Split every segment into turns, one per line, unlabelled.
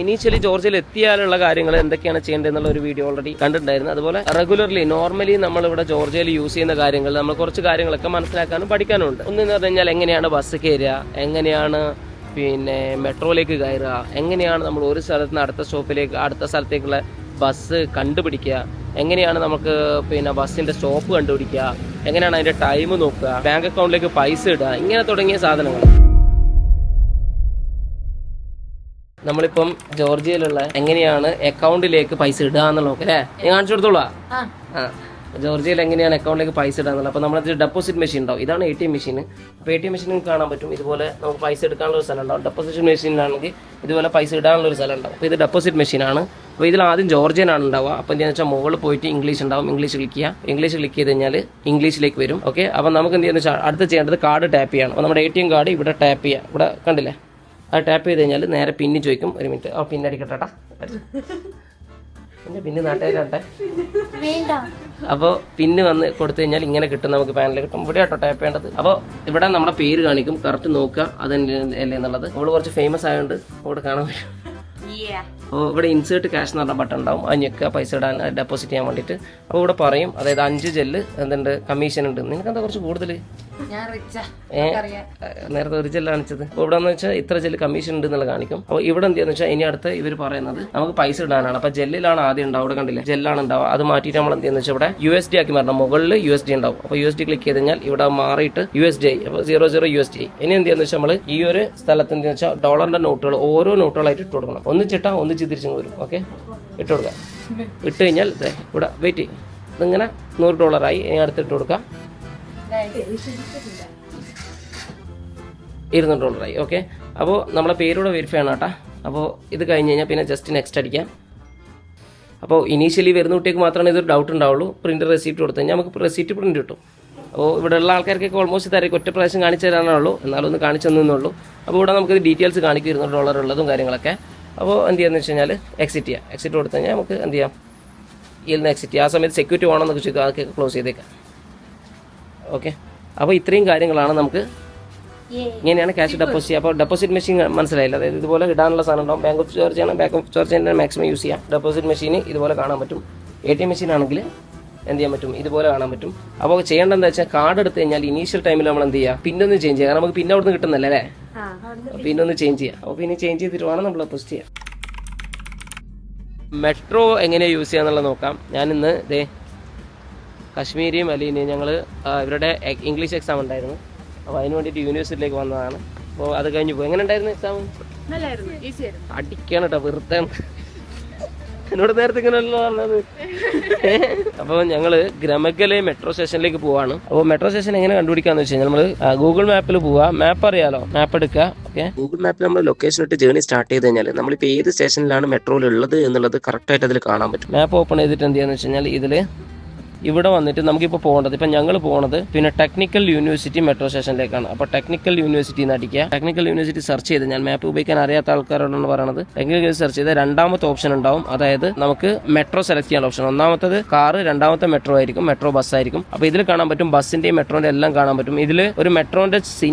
Initially ജോർജിയയിൽ എത്തിയാലുള്ള കാര്യങ്ങൾ എന്തൊക്കെയാണ് ചെയ്യേണ്ടത് എന്നുള്ള ഒരു വീഡിയോ ഓൾറെഡി കണ്ടിട്ടുണ്ടായിരുന്നു. അതുപോലെ റെഗുലർലി നോർമലി നമ്മളിവിടെ ജോർജിയയിൽ യൂസ് ചെയ്യുന്ന കാര്യങ്ങൾ നമ്മൾ കുറച്ച് കാര്യങ്ങളൊക്കെ മനസ്സിലാക്കാനും പഠിക്കാനും ഉണ്ട്. ഒന്നെന്ന് പറഞ്ഞു കഴിഞ്ഞാൽ എങ്ങനെയാണ് ബസ് കയറുക, എങ്ങനെയാണ് പിന്നെ മെട്രോയിലേക്ക് കയറുക, എങ്ങനെയാണ് നമ്മൾ ഒരു സ്ഥലത്ത് നിന്ന് അടുത്ത സ്ഥലത്തേക്കുള്ള ബസ് കണ്ടുപിടിക്കുക, എങ്ങനെയാണ് നമുക്ക് പിന്നെ ബസ്സിന്റെ സ്റ്റോപ്പ് കണ്ടുപിടിക്കുക, എങ്ങനെയാണ് അതിന്റെ ടൈം നോക്കുക, ബാങ്ക് അക്കൗണ്ടിലേക്ക് പൈസ ഇടുക, ഇങ്ങനെ തുടങ്ങിയ സാധനങ്ങൾ. നമ്മളിപ്പം ജോർജിയയിലുള്ള എങ്ങനെയാണ് അക്കൗണ്ടിലേക്ക് പൈസ ഇടുക എന്നുള്ള നോക്കാം അല്ലേ? ഞാൻ കാണിച്ചു കൊടുത്തോളാം. ജോർജിയയിൽ എങ്ങനെയാണ് അക്കൗണ്ടിലേക്ക് പൈസ ഇടുക എന്നുള്ളത്. അപ്പോൾ നമ്മളത് ഡെപ്പോസിറ്റ് മെഷീൻ ഉണ്ടാവും. ഇതാണ് ATM മെഷീൻ. അപ്പോൾ ATM മെഷീനിൽ കാണാൻ പറ്റും ഇതുപോലെ നമുക്ക് പൈസ എടുക്കാനുള്ള ഒരു സ്ഥലം ഉണ്ടാവും. ഡെപ്പോസിറ്റ് മെഷീനിലാണെങ്കിൽ ഇതുപോലെ പൈസ ഇടാനുള്ള ഒരു സ്ഥലം ഉണ്ടാവും. അപ്പോൾ ഇത് ഡെപ്പോസിറ്റ് മെഷീനാണ്. അപ്പോൾ ഇതിൽ ആദ്യം ജോർജിയനാണ് ഉണ്ടാവുക. അപ്പോൾ എന്താണെന്ന് വെച്ചാൽ മുകളിൽ പോയിട്ട് ഇംഗ്ലീഷ് ഉണ്ടാവും. ഇംഗ്ലീഷ് ക്ലിക്ക് ചെയ്യുക. ഇംഗ്ലീഷ് ക്ലിക്ക് ചെയ്ത് കഴിഞ്ഞാൽ ഇംഗ്ലീഷിലേക്ക് വരും. ഓക്കെ, അപ്പോൾ നമുക്ക് എന്ത് ചെയ്യുന്നത് വെച്ചാൽ അടുത്ത് ചെയ്യേണ്ടത് കാർഡ് ടാപ്പ് ചെയ്യണം. അപ്പോൾ നമ്മുടെ ATM കാർഡ് ഇവിടെ ടാപ്പ് ചെയ്യുക. ഇവിടെ കണ്ടില്ലേ, അത് ടാപ്പ് ചെയ്ത് കഴിഞ്ഞാൽ നേരെ പിന്ന് ചോദിക്കും. ഒരു മിനിറ്റ്, ആ പിന്നെ അടിക്കട്ടെ. പിന്നെ നാട്ടുകാരട്ടെ. അപ്പോൾ പിന്നെ വന്ന് കൊടുത്തു കഴിഞ്ഞാൽ ഇങ്ങനെ കിട്ടും, നമുക്ക് പാനലിൽ കിട്ടും. ഇവിടെ കേട്ടോ ടാപ്പ് ചെയ്യേണ്ടത്. അപ്പോൾ ഇവിടെ നമ്മുടെ പേര് കാണിക്കും, കറക്റ്റ് നോക്കുക അതെല്ലേ എന്നുള്ളത്. നമ്മൾ കുറച്ച് ഫേമസ് ആയതുകൊണ്ട് ഇവിടെ കാണാൻ പറ്റും. അപ്പോൾ ഇവിടെ ഇൻസേർട്ട് ക്യാഷ് എന്ന് പറഞ്ഞ ബട്ടൺ ഉണ്ടാവും. അത് ഞെക്കുക പൈസ ഇടാൻ ഡെപ്പോസിറ്റ് ചെയ്യാൻ വേണ്ടിയിട്ട്. അപ്പോൾ ഇവിടെ പറയും, അതായത് 5 ജെല്ല് എന്തുണ്ട് കമ്മീഷൻ ഉണ്ട്. നിനക്കെന്താ കുറച്ച് കൂടുതൽ? നേരത്തെ ഒരു ജെല്ല് കാണിച്ചത്. അപ്പോൾ ഇവിടെ എന്ന് വെച്ചാൽ ഇത്ര ജെല്ല് കമ്മീഷൻ ഉണ്ട് എന്നുള്ള കാണിക്കും. അപ്പോൾ ഇവിടെ എന്താണെന്ന് വെച്ചാൽ ഇനി അടുത്ത് ഇവർ പറയുന്നത് നമുക്ക് പൈസ ഇടാനാണ്. അപ്പോൾ ജെല്ലിലാണ് ആദ്യം ഉണ്ടാവും. ഇവിടെ കണ്ടില്ലേ, ജെല്ലാണ് ഉണ്ടാവുക. അത് മാറ്റിയിട്ട് നമ്മൾ എന്തെന്ന് വെച്ചാൽ ഇവിടെ USD ആക്കി മാറണം. മുകളിൽ USD ഉണ്ടാവും. അപ്പോൾ USD ക്ലിക്ക് ചെയ്ത് കഴിഞ്ഞാൽ ഇവിടെ മാറിയിട്ട് USD ആയി. അപ്പോൾ 00 USD ആയി. ഇനി എന്തെന്ന് വെച്ചാൽ നമ്മൾ ഈ ഒരു സ്ഥലത്ത് എന്താ വെച്ചാൽ ഡോളറിന്റെ നോട്ടുകൾ ഓരോ നോട്ടുകളായിട്ട് ഇട്ട് കൊടുക്കണം. ഒന്നിച്ചിട്ടാ ഒന്നിച്ച് തിരിച്ചു വരും. ഓക്കെ, ഇട്ട് കൊടുക്കാം. ഇട്ട് കഴിഞ്ഞാൽ ഇവിടെ വെയിറ്റ് ചെയ്യും. ഇതിങ്ങനെ $100 ഇനി അടുത്ത് ഇട്ട് കൊടുക്കാം. $200. ഓക്കെ, അപ്പോൾ നമ്മളെ പേരൂടെ വെരിഫൈ ആണ് കേട്ടോ. അപ്പോൾ ഇത് കഴിഞ്ഞ് കഴിഞ്ഞാൽ പിന്നെ ജസ്റ്റ് നെക്സ്റ്റ് അടിക്കാം. അപ്പോൾ ഇനീഷ്യലി വരുന്ന കുട്ടിക്ക് മാത്രമേ ഇതൊരു ഡൗട്ട് ഉണ്ടാവുള്ളൂ. പ്രിൻ്റ് റെസിപ്റ്റ് കൊടുത്തു കഴിഞ്ഞാൽ നമുക്ക് റെസിപ്റ്റ് പ്രിൻ്റ് കിട്ടും. അപ്പോൾ ഇവിടെ ഉള്ള ആൾക്കാർക്കൊക്കെ ഓൾമോസ്റ്റ് തരാം. ഒറ്റ പ്രാവശ്യം കാണിച്ചു തരാനുള്ളൂ, എന്നാലും ഒന്ന് കാണിച്ചു തന്നുള്ളൂ. അപ്പോൾ ഇവിടെ നമുക്ക് ഡീറ്റെയിൽസ് കാണിക്കും, $200 ഉള്ളതും കാര്യങ്ങളൊക്കെ. അപ്പോൾ എന്ത് ചെയ്യാന്ന് വെച്ച് കഴിഞ്ഞാൽ എക്സിറ്റ് ചെയ്യാം. എക്സിറ്റ് കൊടുത്തു കഴിഞ്ഞാൽ നമുക്ക് എന്ത് ചെയ്യാം, ഇതിൽ നിന്ന് എക്സിറ്റ് ചെയ്യാം. ആ സമയത്ത് സെക്യൂരിറ്റി വേണമെന്നൊക്കെ ചോദിക്കും, അതൊക്കെ ക്ലോസ് ചെയ്തേക്കാം. ഓക്കെ, അപ്പോൾ ഇത്രയും കാര്യങ്ങളാണ് നമുക്ക് ഇങ്ങനെയാണ് ക്യാഷ് ഡെപ്പോസിറ്റ് ചെയ്യുക. അപ്പോൾ ഡെപ്പോസിറ്റ് മെഷീൻ മനസ്സിലായില്ല, അതായത് ഇതുപോലെ ഇടാനുള്ള സാധനം ഉണ്ടാവും. ബാങ്ക് ഓഫ് ജോർജിയാണ്, bank of Georgia maximum use ചെയ്യാം. ഡെപ്പോസിറ്റ് മെഷീൻ ഇതുപോലെ കാണാൻ പറ്റും. ATM മെഷീൻ ആണെങ്കിൽ എന്ത് ചെയ്യാൻ പറ്റും, ഇതുപോലെ കാണാൻ പറ്റും. അപ്പോൾ ചെയ്യേണ്ടത് എന്താ വെച്ചാൽ കാർഡ് എടുത്ത് കഴിഞ്ഞാൽ ഇനീഷ്യൽ ടൈമിൽ നമ്മൾ എന്ത് ചെയ്യുക, പിന്നൊന്ന് ചേഞ്ച് ചെയ്യുക. കാരണം നമുക്ക് പിന്നെ അവിടെ നിന്ന് കിട്ടുന്നല്ലേ അല്ലേ, പിന്നെ ഒന്ന് ചേഞ്ച് ചെയ്യാം. അപ്പോൾ പിന്നെ ചേഞ്ച് ചെയ്തിട്ട് വേണം നമ്മൾ ഡെപ്പോസിറ്റ് ചെയ്യാം. മെട്രോ എങ്ങനെ യൂസ് ചെയ്യാന്നുള്ളത് നോക്കാം. ഞാനിന്ന് കശ്മീരിയും അലീനയും ഞങ്ങൾ ഇവരുടെ ഇംഗ്ലീഷ് എക്സാം ഉണ്ടായിരുന്നു. അപ്പോൾ അതിന് വേണ്ടിയിട്ട് യൂണിവേഴ്സിറ്റിയിലേക്ക് വന്നതാണ്. അപ്പോൾ അത് കഴിഞ്ഞ് പോയി. എങ്ങനെ ഉണ്ടായിരുന്നു എക്സാം? അടിക്കണം കേട്ടോ, വെറുതെ എന്നോട് നേരത്തെ ഇങ്ങനെയല്ലോ പറഞ്ഞത്. അപ്പോൾ ഞങ്ങൾ ഗ്രമഗലെ മെട്രോ സ്റ്റേഷനിലേക്ക് പോവാണ്. അപ്പോൾ മെട്രോ സ്റ്റേഷൻ എങ്ങനെ കണ്ടുപിടിക്കാന്ന് വെച്ച് കഴിഞ്ഞാൽ നമ്മൾ ഗൂഗിൾ മാപ്പിൽ പോവുക. മാപ്പ് അറിയാലോ, മാപ്പ് എടുക്കുക. ഓക്കെ, ഗൂഗിൾ മാപ്പിൽ നമ്മൾ ലൊക്കേഷൻ ഇട്ട് ജേർണി സ്റ്റാർട്ട് ചെയ്ത് കഴിഞ്ഞാൽ നമ്മളിപ്പോൾ ഏത് സ്റ്റേഷനിലാണ് മെട്രോയിൽ ഉള്ളത് എന്നുള്ളത് കറക്റ്റായിട്ട് അതിൽ കാണാൻ പറ്റും. മാപ്പ് ഓപ്പൺ ചെയ്തിട്ട് എന്ത് ചെയ്യാന്ന് വെച്ച് കഴിഞ്ഞാൽ ഇതിൽ ഇവിടെ വന്നിട്ട് നമുക്കിപ്പോൾ പോകേണ്ടത്, ഇപ്പം ഞങ്ങൾ പോകുന്നത് പിന്നെ ടെക്നിക്കൽ യൂണിവേഴ്സിറ്റി മെട്രോ സ്റ്റേഷനിലേക്കാണ്. അപ്പോൾ ടെക്നിക്കൽ യൂണിവേഴ്സിറ്റി എന്ന് അടിക്കുക. ടെക്നിക്കൽ യൂണിവേഴ്സിറ്റി സെർച്ച് ചെയ്ത്, ഞാൻ മാപ്പ് ഉപയോഗിക്കാൻ അറിയാത്ത ആൾക്കാരോടാണ് പറയുന്നത്. ടെക്നിക്കൽ യൂണിവേഴ്സിറ്റി സെർച്ച് ചെയ്ത് രണ്ടാമത്തെ ഓപ്ഷൻ ഉണ്ടാവും, അതായത് നമുക്ക് മെട്രോ സെലക്ട് ചെയ്യാനുള്ള ഓപ്ഷൻ. ഒന്നാമത്തത് കാറ്, രണ്ടാമത്തെ മെട്രോ ആയിരിക്കും, മെട്രോ ബസ് ആയിരിക്കും. അപ്പോൾ ഇതിൽ കാണാൻ പറ്റും ബസ്സിന്റെയും മെട്രോന്റെ എല്ലാം കാണാൻ പറ്റും. ഇതിൽ ഒരു മെട്രോന്റെ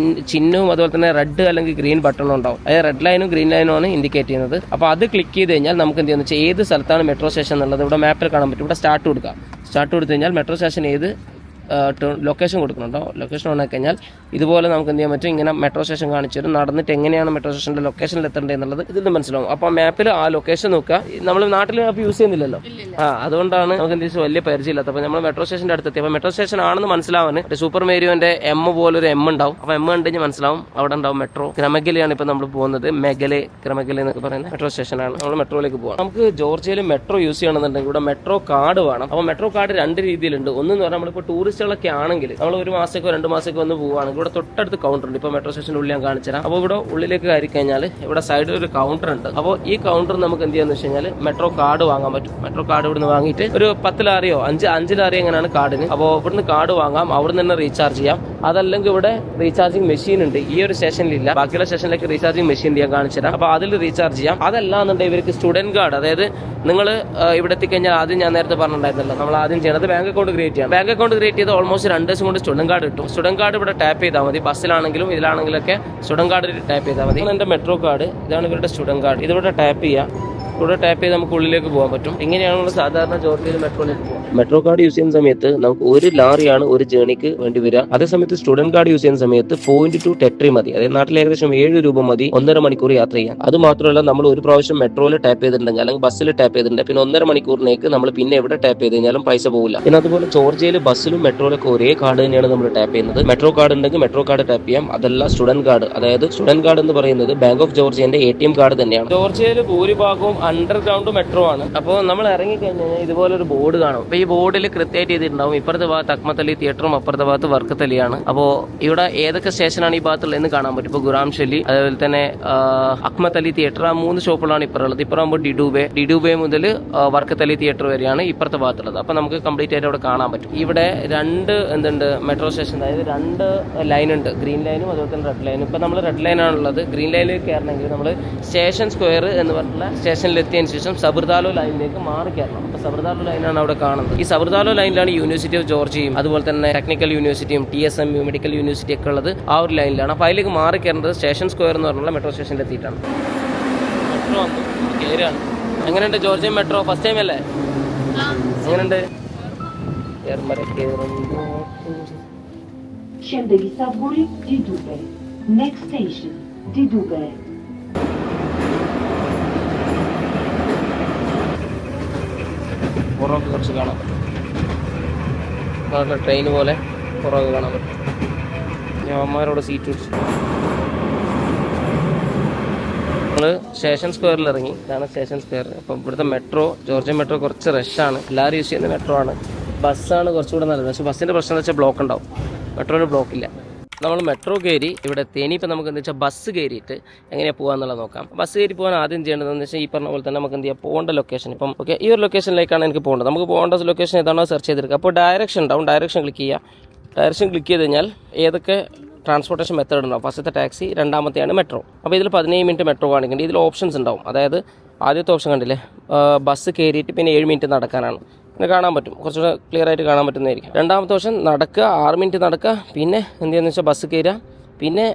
ചിഹ്നവും അതുപോലെ തന്നെ റെഡ് അല്ലെങ്കിൽ ഗ്രീൻ ബട്ടണും ഉണ്ടാവും. അതായത് റെഡ് ലൈനും ഗ്രീൻ ലൈനും ആണ് ഇൻഡിക്കേറ്റ് ചെയ്യുന്നത്. അപ്പോൾ അത് ക്ലിക്ക് ചെയ്ത് കഴിഞ്ഞാൽ നമുക്ക് എന്ത് ചെയ്യുന്നത് വെച്ചാൽ ഏത് സ്ഥലത്താണ് മെട്രോ സ്റ്റേഷൻ എന്നുള്ളത് ഇവിടെ മാപ്പിൽ കാണാൻ പറ്റും. ഇവിടെ സ്റ്റാർട്ട് കൊടുക്കുക. സ്റ്റാർട്ട് കൊടുത്തു കഴിഞ്ഞാൽ മെട്രോ സ്റ്റേഷൻ ഏത് ലൊക്കേഷൻ കൊടുക്കുന്നുണ്ടോ, ലൊക്കേഷൻ ഓൺ ആക്കി കഴിഞ്ഞാൽ ഇതുപോലെ നമുക്ക് എന്ത് ചെയ്യാൻ പറ്റും, ഇങ്ങനെ മെട്രോ സ്റ്റേഷൻ കാണിച്ചു തരും. നടന്നിട്ട് എങ്ങനെയാണ് മെട്രോ സ്റ്റേഷൻ്റെ ലൊക്കേഷനിൽ എത്തേണ്ടത് എന്നുള്ളത് ഇതിൽ നിന്ന് മനസ്സിലാവും. അപ്പോൾ മാപ്പിൽ ആ ലൊക്കേഷൻ നോക്കുക. നമ്മൾ നാട്ടിൽ മാപ്പ് യൂസ് ചെയ്യുന്നില്ലല്ലോ, അതുകൊണ്ടാണ് നമുക്ക് എന്ത് വലിയ പരിചയമില്ലാത്ത. അപ്പോൾ നമ്മൾ മെട്രോ സ്റ്റേഷൻ്റെ അടുത്തെത്തി. അപ്പോൾ മെട്രോ സ്റ്റേഷൻ ആണെന്ന് മനസ്സിലാവാൻ സൂപ്പർ മേരിയോന്റെ M പോലൊരു M ഉണ്ടാവും. അപ്പോൾ M കണ്ടു കഴിഞ്ഞാൽ മനസ്സിലാവും അവിടെ ഉണ്ടാവും മെട്രോ. ഗ്രമഗലയാണ് ഇപ്പോൾ നമ്മൾ പോകുന്നത്. ഗ്രമഗല എന്നൊക്കെ പറയുന്ന മെട്രോ സ്റ്റേഷനാണ്. നമ്മൾ മെട്രോയിലേക്ക് പോകാം. നമുക്ക് ജോർജിയയിൽ മെട്രോ യൂസ് ചെയ്യണമെന്നുണ്ടെങ്കിൽ ഇവിടെ മെട്രോ കാർഡ് വേണം. അപ്പോൾ മെട്രോ കാർഡ് 2 രീതിയിലുണ്ട്. ഒന്നെന്ന് പറഞ്ഞാൽ നമ്മളിപ്പോൾ ടൂറിസ്റ്റുകളൊക്കെ ആണെങ്കിൽ നമ്മൾ 1 മാസത്തേക്കോ 2 മാസത്തേക്കോ വന്ന് പോവുകയാണെങ്കിൽ ഇവിടെ തൊട്ടടുത്ത് കൗണ്ടർ ഉണ്ട്. ഇപ്പോൾ മെട്രോ സ്റ്റേഷൻ്റെ ഉള്ളിൽ ഞാൻ കാണിച്ചു തരാം. അപ്പോൾ ഇവിടെ ഉള്ളിലേക്ക് കയറി കഴിഞ്ഞാൽ ഇവിടെ സൈഡിൽ ഒരു കൗണ്ടർ ഉണ്ട്. അപ്പോൾ ഈ കൗണ്ടർ നമുക്ക് എന്ത് ചെയ്യാന്ന് വെച്ച് കഴിഞ്ഞാൽ മെട്രോ കാർഡ് വാങ്ങാൻ പറ്റും. മെട്രോ കാർഡ് ഇവിടുന്ന് വാങ്ങിയിട്ട് ഒരു 10 ലാറിയോ 5 ലാറിയോ എങ്ങനെയാണ് കാർഡിന്. അപ്പോൾ ഇവിടുന്ന് കാർഡ് വാങ്ങാം, അവിടെ നിന്ന് റീചാർജ് ചെയ്യാം. അതല്ലെങ്കിൽ ഇവിടെ റീചാർജിങ് മെഷീൻ ഉണ്ട്. ഈ ഒരു സ്റ്റേഷനിലില്ല, ബാക്കിയുള്ള സ്റ്റേഷനിലേക്ക് റീചാർജിങ് മെഷീൻ ഞാൻ കാണിച്ചു തരാം. അപ്പോൾ അതിൽ റീചാർജ് ചെയ്യാം. അതല്ലാന്നുണ്ടെങ്കിൽ ഇവർക്ക് സ്റ്റുഡന്റ് കാർഡ്, അതായത് നിങ്ങൾ ഇവിടെ എത്തിക്കഴിഞ്ഞാൽ ആദ്യം ഞാൻ നേരത്തെ പറഞ്ഞിട്ടുണ്ടായിരുന്നല്ലോ, നമ്മൾ ആദ്യം ചെയ്യണത് ബാങ്ക് അക്കൗണ്ട് ക്രിയേറ്റ് ചെയ്യാം. ബാങ്ക് അക്കൗണ്ട് ക്രിയേറ്റ് ചെയ്ത് ഓൾമോസ്റ്റ് 2 ദിവസം കൊണ്ട് സ്റ്റുഡന്റ് കാർഡ് കിട്ടും. സ്റ്റുഡന്റ് കാർഡ് ഇവിടെ ടാപ്പ് ചെയ്താൽ മതി. ബസ്സിലാണെങ്കിലും ഇതിലാണെങ്കിലൊക്കെ സ്റ്റുഡന്റ് കാർഡ് ടാപ്പ് ചെയ്താൽ മതി. എൻ്റെ മെട്രോ കാർഡ്, ഇതാണ് ഇവരുടെ സ്റ്റുഡന്റ് കാർഡ്. ഇതിവിടെ ടാപ്പ് ചെയ്യാം. ഇവിടെ ടാപ്പ് ചെയ്ത് നമുക്ക് ഉള്ളിലേക്ക് പോകാൻ പറ്റും. ഇങ്ങനെയാണ് നമ്മൾ സാധാരണ ജോർജിയയിൽ മെട്രോയിലേക്ക് പോകുക. മെട്രോ കാർഡ് യൂസ് ചെയ്യുന്ന സമയത്ത് നമുക്ക് 1 ലാറിയാണ് ഒരു ജേണിക്ക് വേണ്ടി വരിക. അതേ സമയത്ത് സ്റ്റുഡന്റ് കാർഡ് യൂസ് ചെയ്യുന്ന സമയത്ത് 0.2 ടെട്രി മതി. അതായത് നാട്ടിൽ ഏകദേശം 7 രൂപ മതി 1.5 മണിക്കൂർ യാത്ര ചെയ്യാൻ. അത് മാത്രമല്ല, നമ്മൾ ഒരു പ്രാവശ്യം മെട്രോയിൽ ടാപ്പ് ചെയ്തിട്ടുണ്ടെങ്കിൽ അല്ലെങ്കിൽ ബസ്സിൽ ടാപ്പ് ചെയ്തിട്ടുണ്ട്, പിന്നെ 1.5 മണിക്കൂറിനേക്ക് നമ്മൾ പിന്നെ എവിടെ ടാപ്പ് ചെയ്ത് കഴിഞ്ഞാലും പൈസ പോകില്ല. പിന്നെ അതുപോലെ ജോർജിയയിൽ ബസ്സിലും മെട്രോയിലൊക്കെ ഒരേ കാർഡ് തന്നെയാണ് നമ്മൾ ടാപ്പ് ചെയ്യുന്നത്. മെട്രോ കാർഡ് ഉണ്ടെങ്കിൽ മെട്രോ കാർഡ് ടാപ്പ് ചെയ്യാം. അതല്ല സ്റ്റുഡന്റ് കാർഡ്, അതായത് സ്റ്റുഡന്റ് കാർഡ് എന്ന് പറയുന്നത് ബാങ്ക് ഓഫ് ജോർജിയന്റെ ATM കാർഡ് തന്നെയാണ്. ജോർജിയയിൽ ഭൂരിഭാഗവും അണ്ടർഗ്രൗണ്ട് മെട്രോ ആണ്. അപ്പോൾ നമ്മൾ ഇറങ്ങി കഴിഞ്ഞാൽ ഇതുപോലെ ഒരു ബോർഡ് കാണും. അപ്പോൾ ഈ ബോർഡിൽ കൃത്യമായിട്ട് ചെയ്തിട്ടുണ്ടാവും ഇപ്പുറത്തെ ഭാഗത്ത് അഹ്മദ് അലി തിയേറ്ററും അപ്പുറത്തെ ഭാഗത്ത് വർക്കത്ത് അലിയാണ്. അപ്പോൾ ഇവിടെ ഏതൊക്കെ സ്റ്റേഷനാണ് ഈ ഭാഗത്തുള്ളതെന്ന് കാണാൻ പറ്റും. ഇപ്പോൾ ഗുറാംഷലി, അതുപോലെ തന്നെ അഹ്മദ് അലി തിയേറ്റർ, ആ 3 ഷോപ്പുകളാണ് ഇപ്പുറമുള്ളത്. ഇപ്പുറമാകുമ്പോൾ ഡിഡുബെ മുതൽ വർക്കത്ത് അലി തിയേറ്റർ വരെയാണ് ഇപ്പുറത്തെ ഭാഗത്തുള്ളത്. അപ്പോൾ നമുക്ക് കംപ്ലീറ്റ് ആയിട്ട് അവിടെ കാണാൻ പറ്റും. ഇവിടെ 2 മെട്രോ സ്റ്റേഷൻ, അതായത് 2 ലൈൻ ഉണ്ട്, ഗ്രീൻ ലൈനും അതുപോലെ തന്നെ റെഡ് ലൈനും. ഇപ്പോൾ നമ്മൾ റെഡ് ലൈനാണുള്ളത്. ഗ്രീൻ ലൈനിലേക്ക് കയറണമെങ്കിൽ നമ്മൾ സ്റ്റേഷൻ സ്ക്വയർ എന്ന് പറഞ്ഞിട്ടുള്ള സ്റ്റേഷനിൽ എത്തിയതിന് ശേഷം സബർദാലോ ലൈനിലേക്ക് മാറി കയറണം. അപ്പോൾ സബർദാലോ ലൈനാണ് അവിടെ കാണുന്നത്. ഈ സബർദാലോ ലൈനിലാണ് യൂണിവേഴ്സിറ്റി ഓഫ് ജോർജിയയും അതുപോലെ തന്നെ ടെക്നിക്കൽ യൂണിവേഴ്സിറ്റിയും TSMU മെഡിക്കൽ യൂണിവേഴ്സിറ്റി ഒക്കെ ഉള്ളത് ആ ഒരു ലൈനിലാണ്. അപ്പോൾ അതിലേക്ക് മാറി കയറുന്നത് സ്റ്റേഷൻ സ്ക്വയർ എന്ന് പറഞ്ഞുള്ള മെട്രോ സ്റ്റേഷനിൽ എത്തിയിട്ടാണ്. മെട്രോ വന്നു കയറുകയാണ്. എങ്ങനെയുണ്ട് ജോർജിയൻ മെട്രോ? ഫസ്റ്റ് ടൈം അല്ലേ? എങ്ങനെയുണ്ട്? പുറമൊക്കെ കുറച്ച് കാണാൻ പറ്റും. ട്രെയിൻ പോലെ പുറമൊക്കെ കാണാൻ പറ്റും. യവന്മാരോട് സീറ്റ് പിടിച്ചു. നമ്മൾ സ്റ്റേഷൻ സ്ക്വയറിൽ ഇറങ്ങി. ഇതാണ് സ്റ്റേഷൻ സ്ക്വയർ. അപ്പം ഇവിടുത്തെ മെട്രോ, ജോർജിയൻ മെട്രോ കുറച്ച് റഷാണ്. എല്ലാവരും യൂസ് ചെയ്യുന്ന മെട്രോ ആണ്. ബസ്സാണ് കുറച്ചുകൂടെ നല്ലത്. പക്ഷേ ബസ്സിൻ്റെ പ്രശ്നം എന്ന് വെച്ചാൽ ബ്ലോക്ക് ഉണ്ടാവും. മെട്രോയിൽ ബ്ലോക്കില്ല. നമ്മൾ മെട്രോ കയറി ഇവിടെ എത്തി. ഇനിയിപ്പോൾ നമുക്ക് എന്താ വെച്ചാൽ ബസ് കയറിയിട്ട് എങ്ങനെയാണ് പോകാമെന്നുള്ളത് നോക്കാം. ബസ് കയറി പോകാൻ ആദ്യം ചെയ്യേണ്ടതെന്ന് വെച്ചാൽ ഈ പറഞ്ഞ പോലെ തന്നെ നമുക്ക് എന്ത് ചെയ്യാം, പോകേണ്ട ലൊക്കേഷൻ. ഇപ്പം ഓക്കെ, ഈ ഒരു ലൊക്കേഷനിലേക്കാണ് എനിക്ക് പോകേണ്ടത്. നമുക്ക് പോകേണ്ട ലൊക്കേഷൻ ഏതാണോ സെർച്ച് ചെയ്തെടുക്കുക. അപ്പോൾ ഡയറക്ഷൻ ഉണ്ടാവും. ഡയറക്ഷൻ ക്ലിക്ക് ചെയ്യുക. ഡയറക്ഷൻ ക്ലിക്ക് ചെയ്ത് കഴിഞ്ഞാൽ ഏതൊക്കെ ട്രാൻസ്പോർട്ടേഷൻ മെത്തേഡ് ഉണ്ടാവും. ഫസ്റ്റത്തെ ടാക്സി, രണ്ടാമത്തെയാണ് മെട്രോ. അപ്പോൾ ഇതിൽ 17 മിനിറ്റ് മെട്രോ കാണിക്കേണ്ടത്. ഇതിൽ ഓപ്ഷൻസ് ഉണ്ടാവും. അതായത് ആദ്യത്തെ ഓപ്ഷൻ കണ്ടില്ലേ, ബസ് കയറിയിട്ട് പിന്നെ 7 മിനിറ്റ് നടക്കാനാണ്. പിന്നെ കാണാൻ പറ്റും, കുറച്ചുകൂടെ ക്ലിയർ ആയിട്ട് കാണാൻ പറ്റുന്നതായിരിക്കും. രണ്ടാമത്തെ ഓപ്ഷൻ നടക്കുക, 6 മിനിറ്റ് നടക്കുക, പിന്നെ എന്ത് ചെയ്യുന്നത് വെച്ചാൽ ബസ് കയറുക, പിന്നെ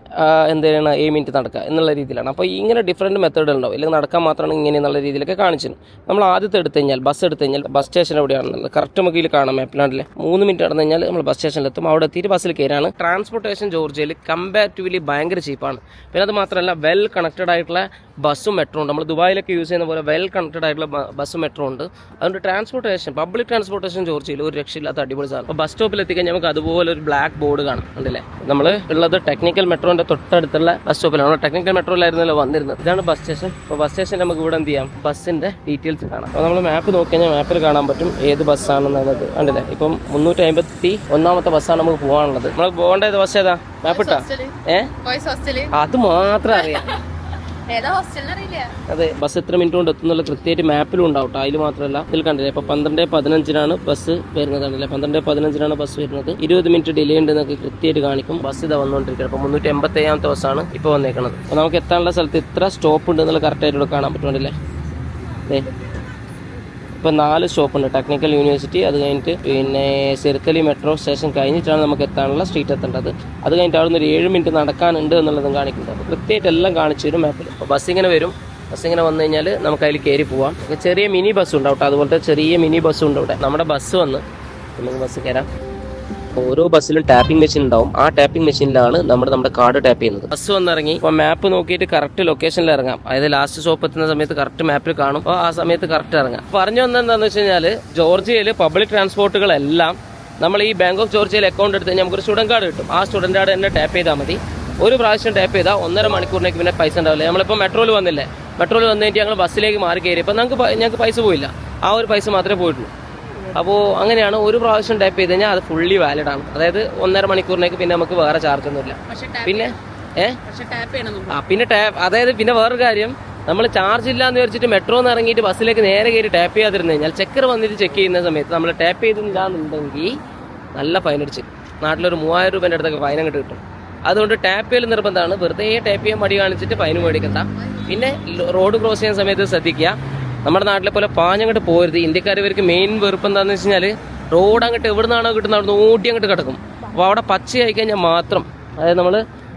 എന്ത് ചെയ്യണം 7 മിനിറ്റ് നടക്കുക എന്നുള്ള രീതിയിലാണ്. അപ്പോൾ ഇങ്ങനെ ഡിഫറൻറ്റ് മെത്തേഡ് ഉണ്ടാവും. ഇല്ലെങ്കിൽ നടക്കാൻ മാത്രമാണ് ഇങ്ങനെ എന്നുള്ള രീതിയിലൊക്കെ കാണിച്ചു. നമ്മൾ ആദ്യത്തെ എടുത്തു കഴിഞ്ഞാൽ ബസ് എടുത്തു കഴിഞ്ഞാൽ ബസ് സ്റ്റേഷൻ എവിടെയാണെന്നുള്ളത് കറക്റ്റ് നമുക്ക് ഇതിൽ കാണാം. മാപ്പിലാണ്ടിലെ 3 മിനിറ്റ് നടന്നു കഴിഞ്ഞാൽ നമ്മൾ ബസ് സ്റ്റേഷനിലെത്തും. അവിടെ എത്തിയിട്ട് ബസ്സിൽ കയറാണ്. ട്രാൻസ്പോർട്ടേഷൻ ജോർജിയയിൽ കമ്പാരിറ്റീവ്ലി ഭയങ്കര ചീപ്പാണ്. പിന്നെ അത് മാത്രമല്ല വെൽ കണക്റ്റഡ് ആയിട്ടുള്ള ബസ്സും മെട്രോ ഉണ്ട്. നമ്മൾ ദുബായിലൊക്കെ യൂസ് ചെയ്യുന്ന പോലെ വെൽ കണക്റ്റഡ് ആയിട്ടുള്ള ബസ്സും മെട്രോ ഉണ്ട്. അതുകൊണ്ട് ട്രാൻസ്പോർട്ടേഷൻ, പബ്ലിക് ട്രാൻസ്പോർട്ടേഷൻ ജോർജിയയിൽ ഒരു രക്ഷയില്ലാത്ത അടിപൊളി സാധനം. അപ്പോൾ ബസ് സ്റ്റോപ്പിൽ എത്തിക്കഴിഞ്ഞാൽ നമുക്ക് അതുപോലെ ഒരു ബ്ലാക്ക് ബോർഡ് കാണാം. ഉണ്ടല്ലേ, നമ്മൾ ഉള്ളത് ടെക്നിക്കൽ മെട്രോന്റെ തൊട്ടടുത്തുള്ള ബസ് സ്റ്റോപ്പിലാണ്. ടെക്നിക്കൽ മെട്രോയിലായിരുന്നല്ലോ വന്നിരുന്നത്. ഇതാണ് ബസ് സ്റ്റേഷൻ. അപ്പോൾ ബസ് സ്റ്റേഷനിൽ നമുക്ക് ഇവിടെ എന്ത് ചെയ്യാം, ബസ്സിന്റെ ഡീറ്റെയിൽസ് കാണാം. അപ്പോൾ നമ്മൾ മാപ്പ് നോക്കി കഴിഞ്ഞാൽ മാപ്പിൽ കാണാൻ പറ്റും ഏത് ബസ്സാണെന്നുള്ളത്. ഉണ്ടല്ലേ, ഇപ്പം 351 ബസ്സാണ് നമുക്ക് പോകാനുള്ളത്. നമ്മൾ പോകേണ്ട ഏത് ബസ് ഏതാ? മാപ്പ് ഇട്ടാ? അത് മാത്രം അറിയാം. അതെ, ബസ് എത്ര മിനിറ്റ് കൊണ്ട് എത്തുന്നുള്ള കൃത്യമായിട്ട് മാപ്പിലും ഉണ്ടാവും. അതിൽ മാത്രമല്ല ഇതിൽ കണ്ടില്ലേ, ഇപ്പൊ 12:15 ബസ് വരുന്നത്. കണ്ടില്ലേ, 12:15 ബസ് വരുന്നത്. 20 മിനിറ്റ് ഡിലേ ഉണ്ട് എന്നൊക്കെ കൃത്യമായിട്ട് കാണിക്കും. ബസ് ഇതാ വന്നുകൊണ്ടിരിക്കുന്നത്. അപ്പൊ 387 ബസ്സാണ് ഇപ്പൊ വന്നേക്കുന്നത്. അപ്പൊ നമുക്ക് എത്താനുള്ള സ്ഥലത്ത് ഇത്ര സ്റ്റോപ്പ് ഉണ്ട് എന്നുള്ള കറക്റ്റായിട്ട് ഇവിടെ കാണാൻ പറ്റുന്നുണ്ടല്ലേ. അതെ, ഇപ്പം 4 സ്റ്റോപ്പുണ്ട്. ടെക്നിക്കൽ യൂണിവേഴ്സിറ്റി, അത് കഴിഞ്ഞിട്ട് പിന്നെ സിർക്കലി മെട്രോ സ്റ്റേഷൻ കഴിഞ്ഞിട്ടാണ് നമുക്ക് എത്താനുള്ള സ്ട്രീറ്റ് എത്തേണ്ടത്. അത് കഴിഞ്ഞിട്ട് അവിടെ നിന്ന് ഒരു 7 മിനിറ്റ് നടക്കാനുണ്ട് എന്നുള്ളതും കാണിക്കുന്നത്. അപ്പോൾ കൃത്യമായിട്ട് എല്ലാം കാണിച്ചു തരും മാപ്പിൽ. അപ്പോൾ ബസ് ഇങ്ങനെ വരും. ബസ് ഇങ്ങനെ വന്നു കഴിഞ്ഞാൽ നമുക്ക് അതിൽ കയറി പോവാം. ചെറിയ മിനി ബസ് ഉണ്ടാവും. അതുപോലത്തെ ചെറിയ മിനി ബസ്സും ഉണ്ട് ഇവിടെ. നമ്മുടെ ബസ് വന്ന് നമുക്ക് ബസ് കയറാം. ഓരോ ബസ്സിലും ടാപ്പിംഗ് മെഷീൻ ഉണ്ടാവും. ആ ടാപ്പിംഗ് മെഷീനിലാണ് നമ്മുടെ കാർഡ് ടാപ്പ് ചെയ്യുന്നത്. ബസ് വന്നിറങ്ങി. അപ്പോൾ മാപ്പ് നോക്കിയിട്ട് കറക്റ്റ് ലൊക്കേഷനിൽ ഇറങ്ങാം. അതായത് ലാസ്റ്റ് സ്റ്റോപ്പ് എത്തുന്ന സമയത്ത് കറക്റ്റ് മാപ്പിൽ കാണും. അപ്പോൾ ആ സമയത്ത് കറക്റ്റ് ഇറങ്ങാം. പറഞ്ഞു വന്നെന്താണെന്ന് വെച്ച് കഴിഞ്ഞാൽ ജോർജിയയിൽ പബ്ലിക് ട്രാൻസ്പോർട്ടുകളെല്ലാം നമ്മൾ ഈ ബാങ്ക് ഓഫ് ജോർജിയയിൽ അക്കൗണ്ട് എടുത്ത് കഴിഞ്ഞാൽ നമുക്കൊരു സ്റ്റുഡന്റ് കാർഡ് കിട്ടും. ആ സ്റ്റുഡന്റ് കാർഡ് തന്നെ ടാപ്പ് ചെയ്താൽ മതി. ഒരു പ്രാവശ്യം ടാപ്പ് ചെയ്താൽ 1.5 മണിക്കൂറിനേക്ക് പിന്നെ പൈസ ഉണ്ടാവില്ല. നമ്മളിപ്പോൾ മെട്രോയിൽ വന്നില്ലേ, മെട്രോയിൽ വന്നു കഴിഞ്ഞിട്ട് ഞങ്ങൾ ബസ്സിലേക്ക് മാറി കയറി. ഇപ്പോൾ ഞങ്ങൾക്ക് പൈസ പോയില്ല. ആ ഒരു പൈസ മാത്രമേ പോയിട്ടുള്ളൂ. അപ്പോൾ അങ്ങനെയാണ്. ഒരു പ്രാവശ്യം ടാപ്പ് ചെയ്ത് കഴിഞ്ഞാൽ അത് ഫുള്ളി വാലിഡ് ആണ്. അതായത് 1.5 മണിക്കൂറിനേക്ക് പിന്നെ നമുക്ക് വേറെ ചാർജ് ഒന്നുമില്ല. പിന്നെ പിന്നെ അതായത് പിന്നെ വേറൊരു കാര്യം, നമ്മൾ ചാർജ് ഇല്ല എന്ന് വിചാരിച്ചിട്ട് മെട്രോന്ന് ഇറങ്ങിയിട്ട് ബസ്സിലേക്ക് നേരെ കയറി ടാപ്പ് ചെയ്യാതിരുന്നു കഴിഞ്ഞാൽ ചെക്കർ വന്നിട്ട് ചെക്ക് ചെയ്യുന്ന സമയത്ത് നമ്മൾ ടാപ്പ് ചെയ്തില്ല എന്നുണ്ടെങ്കിൽ നല്ല ഫൈൻ അടിച്ച് നാട്ടിലൊരു 3000 രൂപേൻ്റെ അടുത്തൊക്കെ ഫൈൻ അങ്ങോട്ട് കിട്ടും. അതുകൊണ്ട് ടാപ്പ് ചെയ്യൽ നിർബന്ധമാണ്. വെറുതെ ടാപ്പ് ചെയ്യാൻ മടി കാണിച്ചിട്ട് ഫൈൻ മേടിക്കണ്ട. പിന്നെ റോഡ് ക്രോസ് ചെയ്യുന്ന സമയത്ത് ശ്രദ്ധിക്കുക, നമ്മുടെ നാട്ടിലെ പോലെ പാഞ്ഞങ്ങോട്ട് പോരുത്. ഇന്ത്യക്കാർ ഇവർക്ക് മെയിൻ വെറുപ്പ് എന്താണെന്ന് വെച്ച് കഴിഞ്ഞാൽ റോഡ് അങ്ങോട്ട് എവിടെ നിന്നാണോ കിട്ടുന്നത് അവിടെ നിന്ന് ഓടി അങ്ങോട്ട് കിടക്കും. അപ്പോൾ അവിടെ പച്ചയായി കഴിഞ്ഞാൽ മാത്രം, അതായത് നമ്മൾ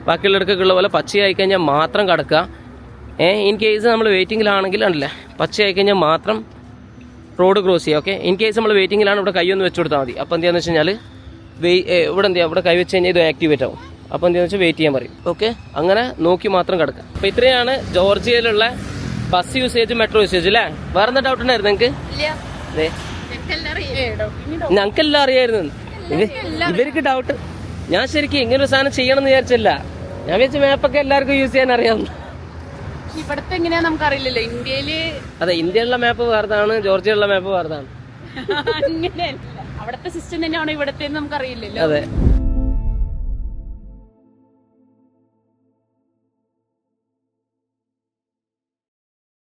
ബാക്കിയുള്ളവർക്കൊക്കെ ഉള്ള പോലെ പച്ചയായി കഴിഞ്ഞാൽ മാത്രം കിടക്കുക. ഇൻ കേസ് നമ്മൾ വെയിറ്റിങ്ങിലാണെങ്കിൽ ഉണ്ടല്ലേ പച്ചയായി കഴിഞ്ഞാൽ മാത്രം റോഡ് ക്രോസ് ചെയ്യുക. ഓക്കെ, ഇൻ കേസ് നമ്മൾ വെയിറ്റിങ്ങിലാണ് ഇവിടെ കൈയൊന്ന് വെച്ച് കൊടുത്താൽ മതി. അപ്പോൾ എന്താണെന്ന് വെച്ച് കഴിഞ്ഞാൽ ഇവിടെ എന്ത് ചെയ്യുക, ഇവിടെ കൈ വെച്ച് കഴിഞ്ഞാൽ ഇത് ആക്ടിവേറ്റ് ആവും. അപ്പോൾ എന്താണെന്ന് വെച്ചാൽ വെയിറ്റ് ചെയ്യാൻ പറയും. ഓക്കെ, അങ്ങനെ നോക്കി മാത്രം കിടക്കുക. അപ്പോൾ ഇത്രയാണ് ജോർജിയയിലുള്ള ബസ് യൂസേജ്, മെട്രോ യൂസേജ് അല്ലേ? വേറെ എന്താ ഡൗട്ട് ഉണ്ടായിരുന്നു നിങ്ങൾക്ക്? ഞങ്ങൾക്കെല്ലാം അറിയായിരുന്നു. ഇവർക്ക് ഡൗട്ട്, ഞാൻ ശരിക്കും ഇങ്ങനെ ഒരു സാധനം ചെയ്യണം എന്ന് വിചാരിച്ചില്ല. ഞാൻ വിചാരിച്ച മാപ്പൊക്കെ എല്ലാവർക്കും യൂസ് ചെയ്യാൻ അറിയാവുന്ന.
ഇവിടത്തെ എങ്ങനെയാ നമുക്ക് അറിയില്ലല്ലോ. ഇന്ത്യയില്
അതെ, ഇന്ത്യയിലുള്ള മാപ്പ് വേറതാണ്, ജോർജിയയിലുള്ള മാപ്പ് വേറതാണ്.
അങ്ങനെയല്ല, അവിടത്തെ സിസ്റ്റം തന്നെയാണോ ഇവിടത്തെ നമുക്ക് അറിയില്ലല്ലോ.
അതെ.